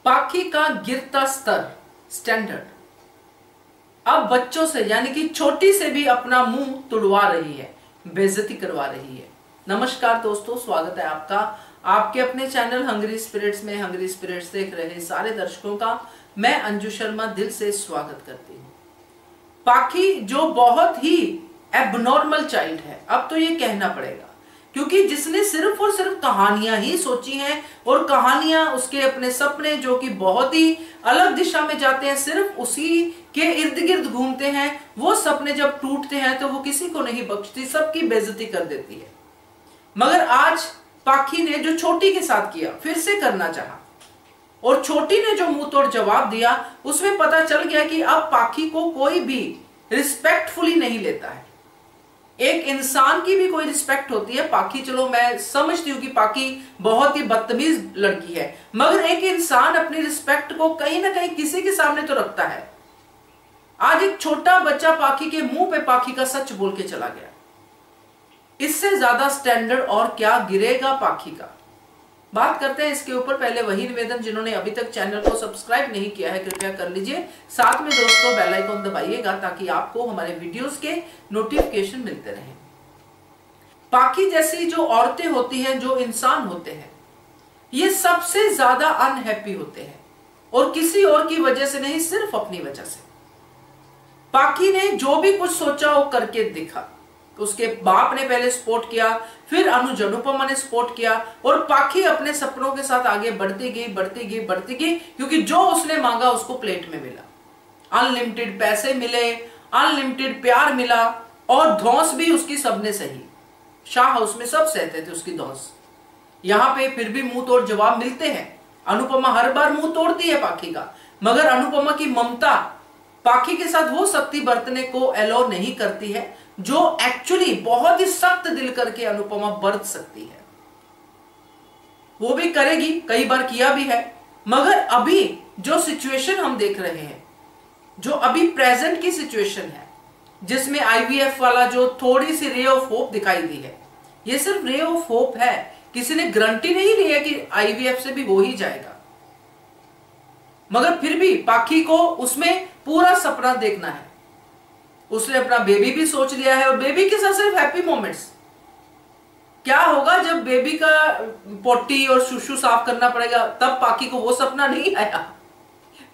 पाखी का गिरता स्तर स्टैंडर्ड अब बच्चों से यानी कि छोटी से भी अपना मुंह तुड़वा रही है, बेइज्जती करवा रही है। नमस्कार दोस्तों, स्वागत है आपका आपके अपने चैनल हंग्री स्पिरिट्स में। हंग्री स्पिरिट्स देख रहे सारे दर्शकों का मैं अंजू शर्मा दिल से स्वागत करती हूँ। पाखी जो बहुत ही एबनॉर्मल चाइल्ड है, अब तो ये कहना पड़ेगा, क्योंकि जिसने सिर्फ और सिर्फ कहानियां ही सोची हैं और कहानियां उसके अपने सपने जो कि बहुत ही अलग दिशा में जाते हैं, सिर्फ उसी के इर्द गिर्द घूमते हैं, वो सपने जब टूटते हैं तो वो किसी को नहीं बख्शती, सबकी बेइज्जती कर देती है। मगर आज पाखी ने जो छोटी के साथ किया फिर से करना चाहा और छोटी ने जो मुंह तोड़ जवाब दिया, उसमें पता चल गया कि अब पाखी को कोई भी रिस्पेक्टफुली नहीं लेता है। एक इंसान की भी कोई रिस्पेक्ट होती है। पाखी, चलो मैं समझती हूं कि पाखी बहुत ही बदतमीज लड़की है, मगर एक इंसान अपनी रिस्पेक्ट को कहीं ना कहीं किसी के सामने तो रखता है। आज एक छोटा बच्चा पाखी के मुंह पे पाखी का सच बोल के चला गया। इससे ज्यादा स्टैंडर्ड और क्या गिरेगा पाखी का। बात करते हैं इसके ऊपर। पहले वही निवेदन, जिन्होंने अभी तक चैनल को सब्सक्राइब नहीं किया है कृपया कर लीजिए, साथ में दोस्तों बेल आइकन दबाइएगा ताकि आपको हमारे वीडियोस के नोटिफिकेशन मिलते रहें। पाखी जैसी जो औरतें होती हैं, जो इंसान होते हैं, ये सबसे ज्यादा अनहैप्पी होते हैं और किसी और की वजह से नहीं, सिर्फ अपनी वजह से। पाखी ने जो भी कुछ सोचा वो करके दिखा। उसके बाप ने पहले सपोर्ट किया, फिर अनुज अनुपमा ने सपोर्ट किया और पाखी अपने सपनों के साथ आगे बढ़ती गई, क्योंकि जो उसने मांगा उसको प्लेट में मिला। अनलिमिटेड पैसे मिले, अनलिमिटेड प्यार मिला और धौंस भी उसकी सबने सही। शाह हाउस में सब सहते थे उसकी धौंस। यहां पे फिर भी मुंह तोड़ जवाब मिलते हैं। अनुपमा हर बार मुंह तोड़ती है पाखी का, मगर अनुपमा की ममता पाखी के साथ वो सख्ती बरतने को अलाउ नहीं करती है जो एक्चुअली बहुत ही सख्त दिल करके अनुपमा बरत सकती है। वो भी करेगी, कई बार किया भी है। मगर अभी जो सिचुएशन हम देख रहे हैं, जो अभी प्रेजेंट की सिचुएशन है, जिसमें आईवीएफ वाला जो थोड़ी सी रे ऑफ होप दिखाई दी है, ये सिर्फ रे ऑफ होप है। किसी ने गारंटी नहीं ली है कि आईवीएफ से भी हो ही जाएगा। मगर फिर भी पाखी को उसमें पूरा सपना देखना है। उसने अपना बेबी भी सोच लिया है और बेबी के साथ सिर्फ हैप्पी मोमेंट्स। क्या होगा जब बेबी का पोटी और शुशु साफ करना पड़ेगा, तब पाखी को वो सपना नहीं आया।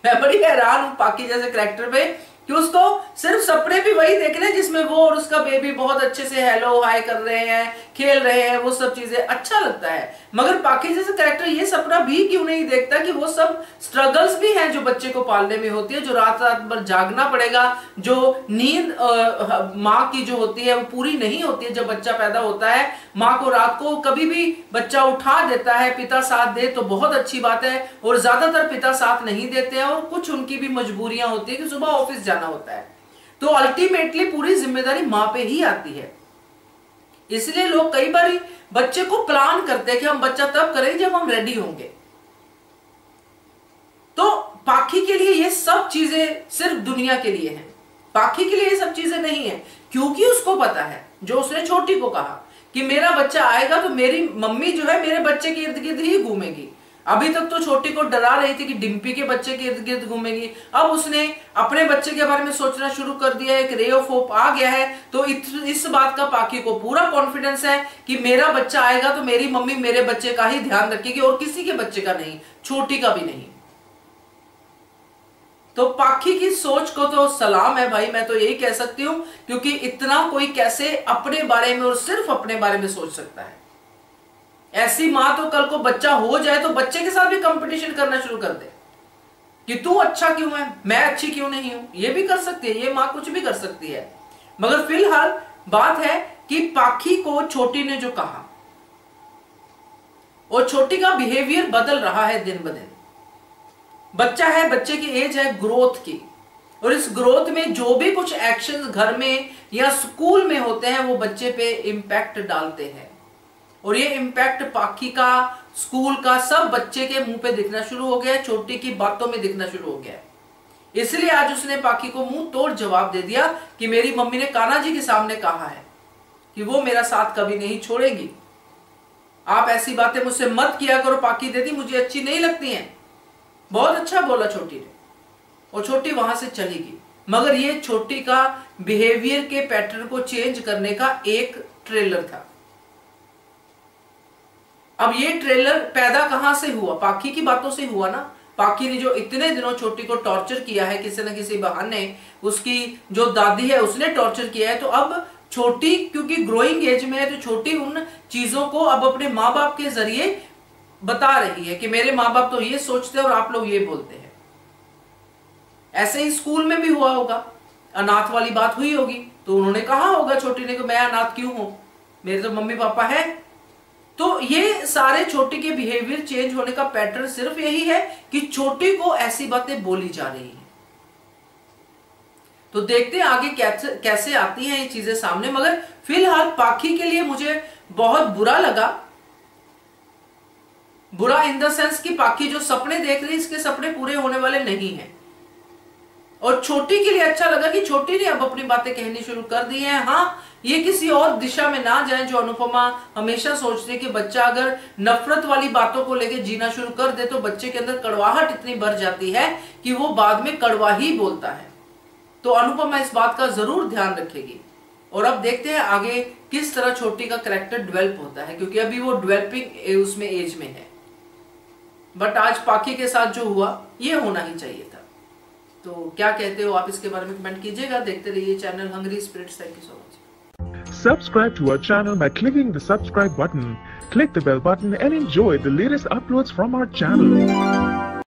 मैं बड़ी हैरान हूं पाखी जैसे कैरेक्टर पे कि उसको सिर्फ सपने भी वही देखने जिसमें वो और उसका बेबी बहुत अच्छे से हेलो हाय कर रहे हैं, खेल रहे हैं, वो सब चीजें अच्छा लगता है। मगर पाखी जैसे कैरेक्टर ये सपना भी क्यों नहीं देखता कि वो सब स्ट्रगल्स भी हैं जो बच्चे को पालने में होती है, जो रात रात भर जागना पड़ेगा, जो नींद माँ की जो होती है वो पूरी नहीं होती है। जब बच्चा पैदा होता है, माँ को रात को कभी भी बच्चा उठा देता है, पिता साथ दे तो बहुत अच्छी बात है, और ज्यादातर पिता साथ नहीं देते हैं और कुछ उनकी भी मजबूरियां होती है कि सुबह ऑफिस जाना होता है, तो अल्टीमेटली पूरी जिम्मेदारी माँ पे ही आती है। इसलिए लोग कई बार बच्चे को प्लान करते हैं कि हम बच्चा तब करेंगे जब हम रेडी होंगे। तो पाखी के लिए ये सब चीजें सिर्फ दुनिया के लिए हैं, पाखी के लिए ये सब चीजें नहीं है, क्योंकि उसको पता है, जो उसने छोटी को कहा कि मेरा बच्चा आएगा तो मेरी मम्मी जो है मेरे बच्चे के इर्द गिर्द ही घूमेगी। अभी तक तो छोटी को डरा रही थी कि डिम्पी के बच्चे के इर्द गिर्द घूमेगी, अब उसने अपने बच्चे के बारे में सोचना शुरू कर दिया है, एक रे ऑफ होप आ गया है। तो इस बात का पाखी को पूरा कॉन्फिडेंस है कि मेरा बच्चा आएगा तो मेरी मम्मी मेरे बच्चे का ही ध्यान रखेगी और किसी के बच्चे का नहीं, छोटी का भी नहीं। तो पाखी की सोच को तो सलाम है भाई, मैं तो यही कह सकती हूं, क्योंकि इतना कोई कैसे अपने बारे में और सिर्फ अपने बारे में सोच सकता है। ऐसी मां तो कल को बच्चा हो जाए तो बच्चे के साथ भी कंपटीशन करना शुरू कर दे कि तू अच्छा क्यों है, मैं अच्छी क्यों नहीं हूं। ये भी कर सकती है, ये मां कुछ भी कर सकती है। मगर फिलहाल बात है कि पाखी को छोटी ने जो कहा, और छोटी का बिहेवियर बदल रहा है दिन ब दिन। बच्चा है, बच्चे की एज है ग्रोथ की, और इस ग्रोथ में जो भी कुछ एक्शंस घर में या स्कूल में होते हैं वो बच्चे पे इंपैक्ट डालते हैं, और ये इंपैक्ट पाखी का, स्कूल का, सब बच्चे के मुंह पे दिखना शुरू हो गया है, छोटी की बातों में दिखना शुरू हो गया है। इसलिए आज उसने पाखी को मुंह तोड़ जवाब दे दिया कि मेरी मम्मी ने कान्हा जी के सामने कहा है कि वो मेरा साथ कभी नहीं छोड़ेगी। आप ऐसी बातें मुझसे मत किया करो पाखी दीदी, मुझे अच्छी नहीं लगती हैं। बहुत अच्छा बोला छोटी ने, और छोटी वहां से चली गई। मगर ये छोटी का बिहेवियर के पैटर्न को चेंज करने का एक ट्रेलर था। अब ये ट्रेलर पैदा कहां से हुआ? पाखी की बातों से हुआ ना। पाखी ने जो इतने दिनों छोटी को टॉर्चर किया है, किसी न किसी बहाने उसकी जो दादी है उसने टॉर्चर किया है, तो अब छोटी क्योंकि ग्रोइंग एज में है, तो छोटी उन चीजों को अब अपने माँ बाप के जरिए बता रही है कि मेरे माँ बाप तो ये सोचते हैं और आप लोग ये बोलते हैं। ऐसे ही स्कूल में भी हुआ होगा, अनाथ वाली बात हुई होगी, तो उन्होंने कहा होगा छोटी ने कि मैं अनाथ क्यों हूं, मेरे तो मम्मी पापा है। तो ये सारे छोटी के बिहेवियर चेंज होने का पैटर्न सिर्फ यही है कि छोटी को ऐसी बातें बोली जा रही है। तो देखते हैं आगे कैसे आती हैं ये चीजें सामने। मगर फिलहाल पाखी के लिए मुझे बहुत बुरा लगा। बुरा इन द सेंस कि पाखी जो सपने देख रही है, इसके सपने पूरे होने वाले नहीं हैं। और छोटी के लिए अच्छा लगा कि छोटी ने अब अपनी बातें कहनी शुरू कर दी हैं। हाँ, ये किसी और दिशा में ना जाए जो अनुपमा हमेशा सोचती है कि बच्चा अगर नफरत वाली बातों को लेकर जीना शुरू कर दे तो बच्चे के अंदर कड़वाहट इतनी बढ़ जाती है कि वो बाद में कड़वा ही बोलता है। तो अनुपमा इस बात का जरूर ध्यान रखेगी। और अब देखते हैं आगे किस तरह छोटी का कैरेक्टर डेवलप होता है, क्योंकि अभी वो डेवलपिंग उसमें एज में है। बट आज पाखी के साथ जो हुआ ये होना ही चाहिए था। तो क्या कहते हो आप, इसके बारे में कमेंट कीजिएगा। देखते रहिए channel hungry spirits. Thank you so much. Subscribe to our channel by clicking the subscribe button. Click the bell button and enjoy the latest uploads from our channel.